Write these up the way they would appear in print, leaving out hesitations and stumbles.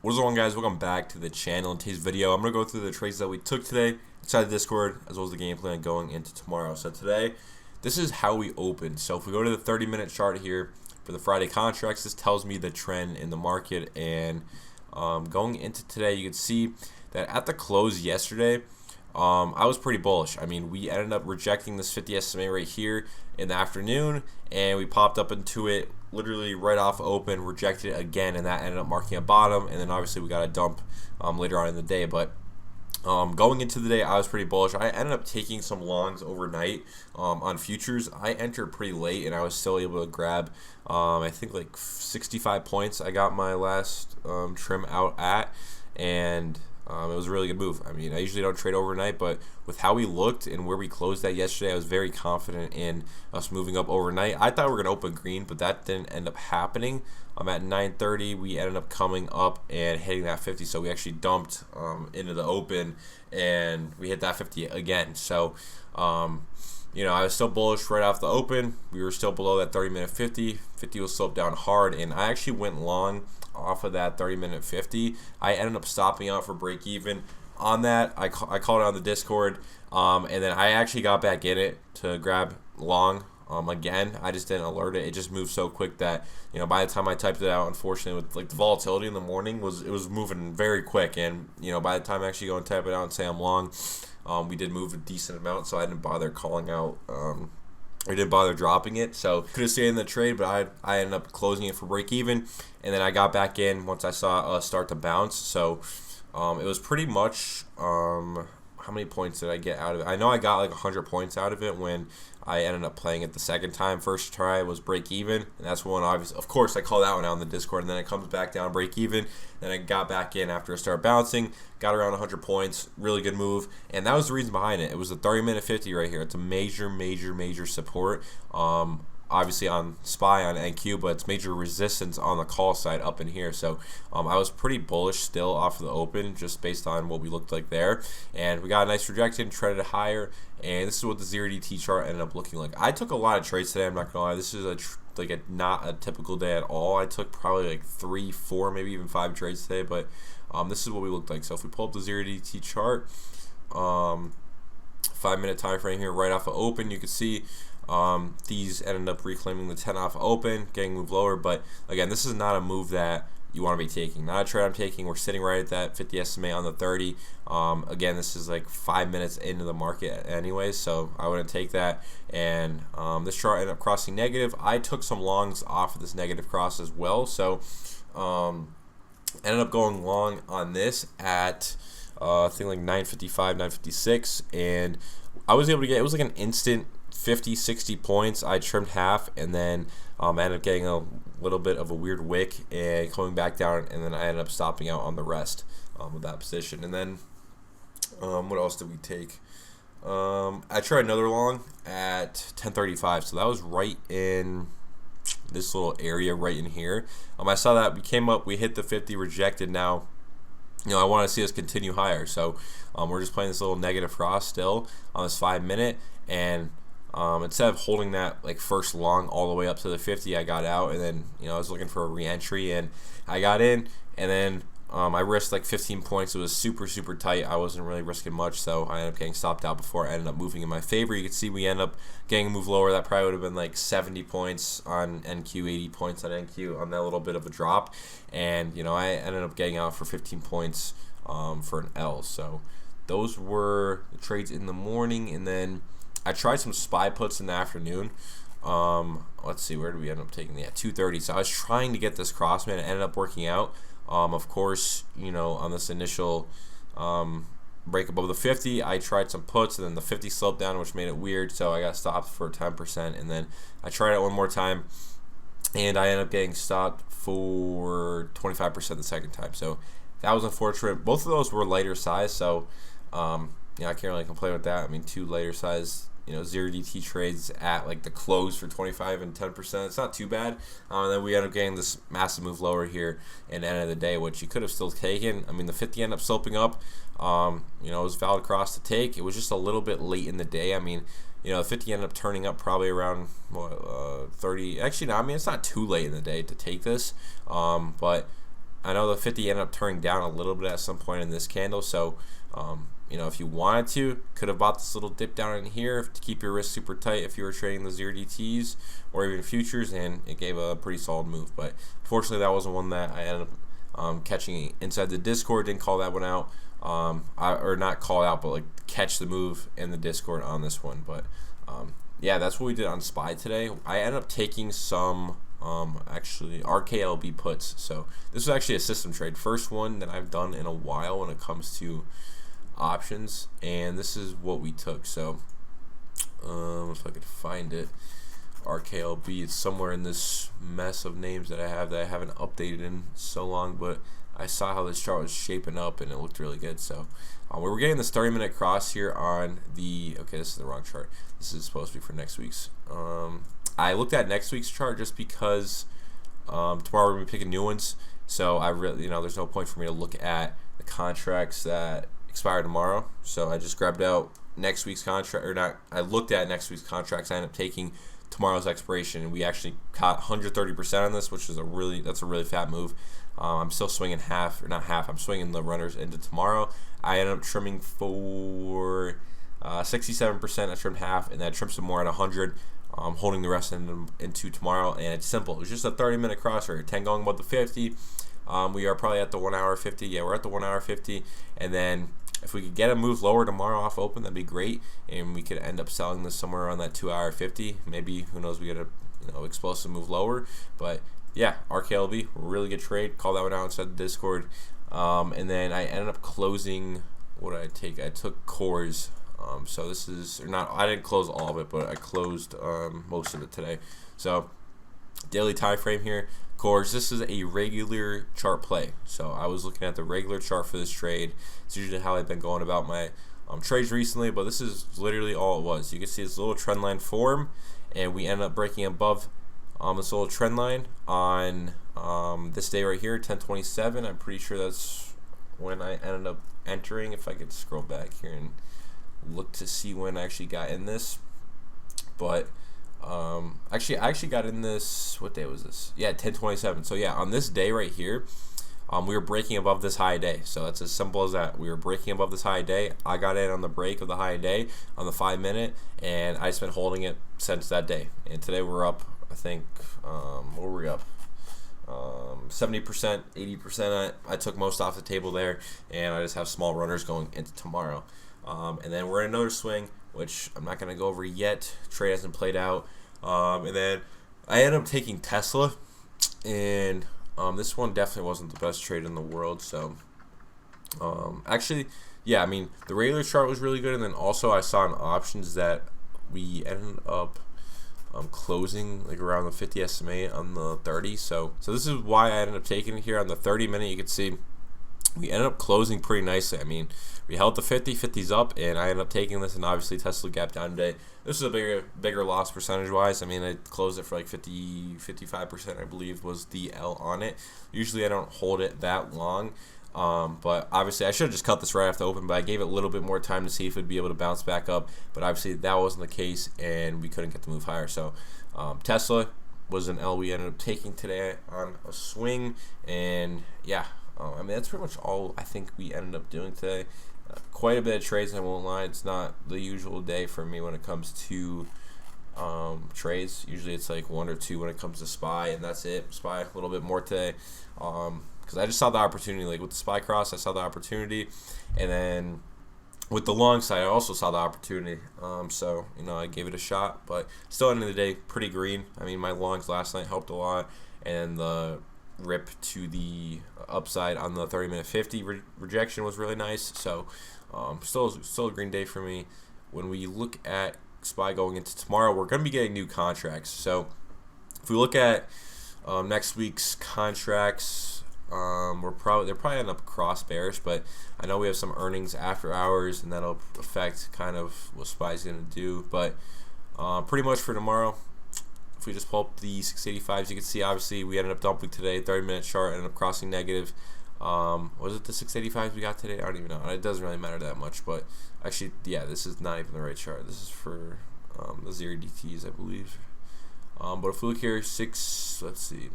What is going on, guys? Welcome back to the channel. In today's video, I'm going to go through the trades that we took today inside the Discord, as well as the game plan going into tomorrow. So today, this is how we open. So if we go to the 30-minute chart here for the Friday contracts, this tells me the trend in the market. And going into today, you can see that at the close yesterday, I was pretty bullish. I mean, we ended up rejecting this 50 SMA right here in the afternoon, and we popped up into it literally right off open, rejected it again, and that ended up marking a bottom. And then obviously we got a dump later on in the day. But going into the day, I was pretty bullish. I ended up taking some longs overnight on futures. I entered pretty late, and I was still able to grab, I think, like 65 points. I got my last trim out at, and it was a really good move. I mean, I usually don't trade overnight, but with how we looked and where we closed at yesterday, I was very confident in us moving up overnight. I thought we were going to open green, but that didn't end up happening. At 9:30, we ended up coming up and hitting that 50, so we actually dumped into the open, and we hit that 50 again. So, you know, I was still bullish right off the open. We were still below that 30-minute 50. 50 was sloped down hard, and I actually went long off of that 30-minute 50. I ended up stopping out for break even on that. I called it on the Discord, and then I actually got back in it to grab long again. I just didn't alert it. It just moved so quick that, you know, by the time I typed it out, unfortunately, with like the volatility in the morning, it was moving very quick. And, you know, by the time I actually go and type it out and say I'm long, we did move a decent amount, so I didn't bother calling out. I didn't bother dropping it, so could have stayed in the trade, but I ended up closing it for break even, and then I got back in once I saw us start to bounce. So it was pretty much how many points did I get out of it? I know I got like 100 points out of it when I ended up playing it the second time. First try was break even, and that's when obviously, of course, I called that one out in the Discord, and then it comes back down break even. Then I got back in after it started bouncing, got around 100 points, really good move, and that was the reason behind it. It was the 30-minute 50 right here. It's a major support. Obviously on SPY on NQ, but it's major resistance on the call side up in here. So I was pretty bullish still off of the open, just based on what we looked like there. And we got a nice rejection, traded higher, and this is what the 0DT chart ended up looking like. I took a lot of trades today, I'm not gonna lie. This is not a typical day at all. I took probably like 3, 4, maybe even 5 trades today, but this is what we looked like. So if we pull up the 0DT chart, 5-minute time frame here right off of open, you can see these ended up reclaiming the 10 off open, getting moved lower. But again, this is not a move that you want to be taking. Not a trade I'm taking. We're sitting right at that 50 SMA on the 30. Again, this is like 5 minutes into the market anyways, so I wouldn't take that. And this chart ended up crossing negative. I took some longs off of this negative cross as well, so ended up going long on this at I think like 955, 956, and I was able to get, it was like an instant 50, 60 points. I trimmed half, and then I ended up getting a little bit of a weird wick and coming back down, and then I ended up stopping out on the rest with that position. And then what else did we take? I tried another long at 1035, so that was right in this little area right in here. I saw that we came up, we hit the 50, rejected. Now, you know, I want to see us continue higher, so we're just playing this little negative cross still on this 5-minute, and instead of holding that like first long all the way up to the 50, I got out, and then, you know, I was looking for a re-entry, and I got in, and then I risked like 15 points. It was super tight. I wasn't really risking much, so I ended up getting stopped out before I ended up moving in my favor. You can see we end up getting a move lower. That probably would have been like 70 points on NQ, 80 points on NQ on that little bit of a drop, and, you know, I ended up getting out for 15 points for an L. So those were the trades in the morning, and then I tried some SPY puts in the afternoon. Let's see, where did we end up taking? Yeah, 230. So I was trying to get this crossman. It ended up working out. Of course, you know, on this initial break above the 50, I tried some puts, and then the 50 sloped down, which made it weird. So I got stopped for 10%, and then I tried it one more time, and I ended up getting stopped for 25% the second time. So that was unfortunate. Both of those were lighter size, so yeah, I can't really complain with that. I mean, 2 lighter size, you know, 0DT trades at like the close for 25 and 10%. It's not too bad. And then we ended up getting this massive move lower here at the end of the day, which you could have still taken. I mean, the 50 ended up sloping up. You know, it was valid cross to take. It was just a little bit late in the day. I mean, you know, the 50 ended up turning up probably around 30. Actually, no, I mean, it's not too late in the day to take this. But I know the 50 ended up turning down a little bit at some point in this candle, so you know, if you wanted to, could have bought this little dip down in here to keep your risk super tight if you were trading the 0DTs or even futures, and it gave a pretty solid move. But unfortunately, that wasn't one that I ended up catching inside the Discord. Didn't call that one out, or not call it out, but like catch the move in the Discord on this one. But yeah, that's what we did on SPY today. I ended up taking some actually RKLB puts. So this was actually a system trade, first one that I've done in a while when it comes to options, and this is what we took. So if I could find it, RKLB, it's somewhere in this mess of names that I haven't updated in so long, but I saw how this chart was shaping up and it looked really good. So we were getting this 30-minute cross here on the, okay, this is the wrong chart, this is supposed to be for next week's. I looked at next week's chart just because tomorrow we're gonna be picking new ones, so I really, you know, there's no point for me to look at the contracts that expire tomorrow. So I just grabbed out next week's contract, or not, I looked at next week's contracts. I ended up taking tomorrow's expiration, and we actually caught 130% on this, which is that's a really fat move. I'm still swinging half, or not half, I'm swinging the runners into tomorrow. I ended up trimming for 67%. I trimmed half, and then I trimmed some more at 100. Holding the rest into tomorrow, and it's simple. It's just a 30-minute cross rate, 10 going above the 50. We are probably at the 1 hour 50. Yeah, we're at the 1 hour 50, and then if we could get a move lower tomorrow off open, that'd be great, and we could end up selling this somewhere around that 2 hour 50. Maybe, who knows, we get a explosive move lower. But yeah, RKLB, really good trade. Call that one out inside the Discord. And then I ended up closing, what did I take? I took cores. So this is, or not, I didn't close all of it, but I closed most of it today. So daily time frame here, cores, this is a regular chart play. So I was looking at the regular chart for this trade. It's usually how I've been going about my trades recently, but this is literally all it was. You can see this little trend line form, and we ended up breaking above this little trend line on this day right here, 10/27. I'm pretty sure that's when I ended up entering. If I could scroll back here and look to see when I actually got in this, but actually I got in this, what day was this? Yeah, 10/27. So yeah, on this day right here, we were breaking above this high day. So that's as simple as that. We were breaking above this high day. I got in on the break of the high day on the 5-minute, and I've been holding it since that day. And today we're up, I think, what were we up? 70%, 80%. I took most off the table there, and I just have small runners going into tomorrow. And then we're in another swing, which I'm not going to go over yet. Trade hasn't played out. And then I ended up taking Tesla, and this one definitely wasn't the best trade in the world. So actually, yeah, I mean, the regular chart was really good, and then also I saw in options that we ended up closing like around the 50 SMA on the 30. So this is why I ended up taking it here on the 30-minute. You can see we ended up closing pretty nicely. I mean, we held the 50's up, and I ended up taking this, and obviously Tesla gap down today. This is a bigger loss percentage-wise. I mean, I closed it for like 55%, I believe, was the L on it. Usually I don't hold it that long, but obviously I should have just cut this right off the open, but I gave it a little bit more time to see if it would be able to bounce back up, but obviously that wasn't the case, and we couldn't get the move higher. So Tesla was an L we ended up taking today on a swing, and yeah, I mean, that's pretty much all I think we ended up doing today. Quite a bit of trades, I won't lie. It's not the usual day for me when it comes to trades. Usually it's like 1 or 2 when it comes to SPY, and that's it. SPY a little bit more today, because I just saw the opportunity. Like with the SPY cross, I saw the opportunity, and then with the long side, I also saw the opportunity. So I gave it a shot, but still, at the end of the day, pretty green. I mean, my longs last night helped a lot, and the rip to the upside on the 30-minute 50 rejection was really nice. So still a green day for me. When we look at SPY going into tomorrow, we're going to be getting new contracts. So if we look at next week's contracts, they're probably end up cross bearish, but I know we have some earnings after hours, and that'll affect kind of what SPY's going to do. But pretty much for tomorrow, if we just pull up the 685s, you can see obviously we ended up dumping today. 30-minute chart ended up crossing negative. Was it the 685s we got today? I don't even know. It doesn't really matter that much, but actually, yeah, this is not even the right chart. This is for the 0DTs, I believe. But if we look here, let's see.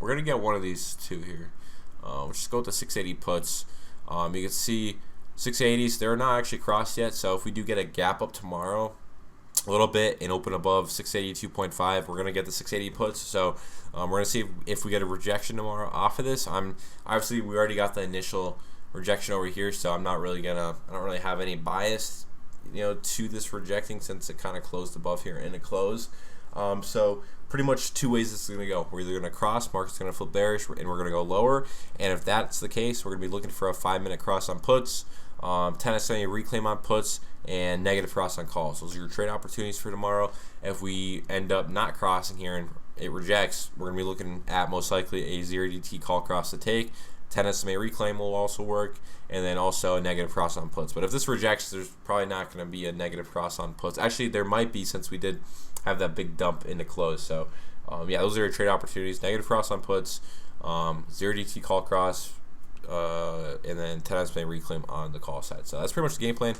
We're going to get one of these two here. We'll just go with the 680 puts. You can see 680s, they're not actually crossed yet, so if we do get a gap up tomorrow a little bit and open above 682.5, we're going to get the 680 puts. So we're going to see if we get a rejection tomorrow off of this. Obviously we already got the initial rejection over here, so I don't really have any bias, to this rejecting, since it kind of closed above here in a close. So pretty much two ways this is going to go. We're either going to cross, market's going to flip bearish, and we're going to go lower. And if that's the case, we're going to be looking for a 5-minute cross on puts, 10 SMA reclaim on puts, and negative cross on calls. Those are your trade opportunities for tomorrow. If we end up not crossing here and it rejects, we're going to be looking at most likely a 0DT call cross to take. 10 SMA reclaim will also work, and then also a negative cross on puts. But if this rejects, there's probably not going to be a negative cross on puts. Actually, there might be, since we did have that big dump into close. So yeah, those are your trade opportunities. Negative cross on puts, 0DT call cross, and then 10 SMA reclaim on the call side. So that's pretty much the game plan.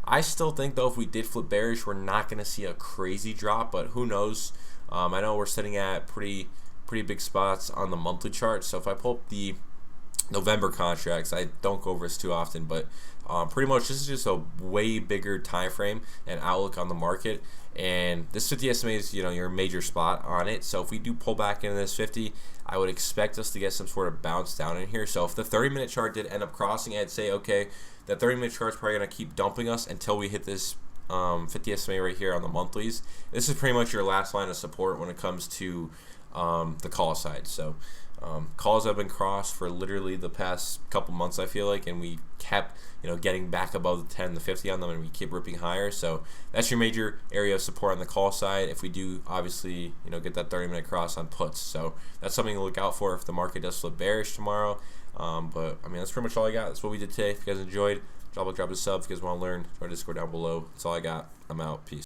I still think, though, if we did flip bearish, we're not going to see a crazy drop, but who knows. I know we're sitting at pretty big spots on the monthly chart. So if I pull up the November contracts, I don't go over this too often, but pretty much this is just a way bigger time frame and outlook on the market. And this 50 SMA is, your major spot on it. So if we do pull back into this 50, I would expect us to get some sort of bounce down in here. So if the 30-minute chart did end up crossing, I'd say, okay, that 30-minute chart is probably going to keep dumping us until we hit this 50 SMA right here on the monthlies. This is pretty much your last line of support when it comes to the call side. So calls have been crossed for literally the past couple months, I feel like, and we kept getting back above the 10, the 50 on them, and we keep ripping higher. So that's your major area of support on the call side. If we do obviously get that 30-minute cross on puts, so that's something to look out for if the market does flip bearish tomorrow. But that's pretty much all I got. That's what we did today. If you guys enjoyed, drop a sub. If you guys want to learn, join Discord down below. That's all I got. I'm out. Peace.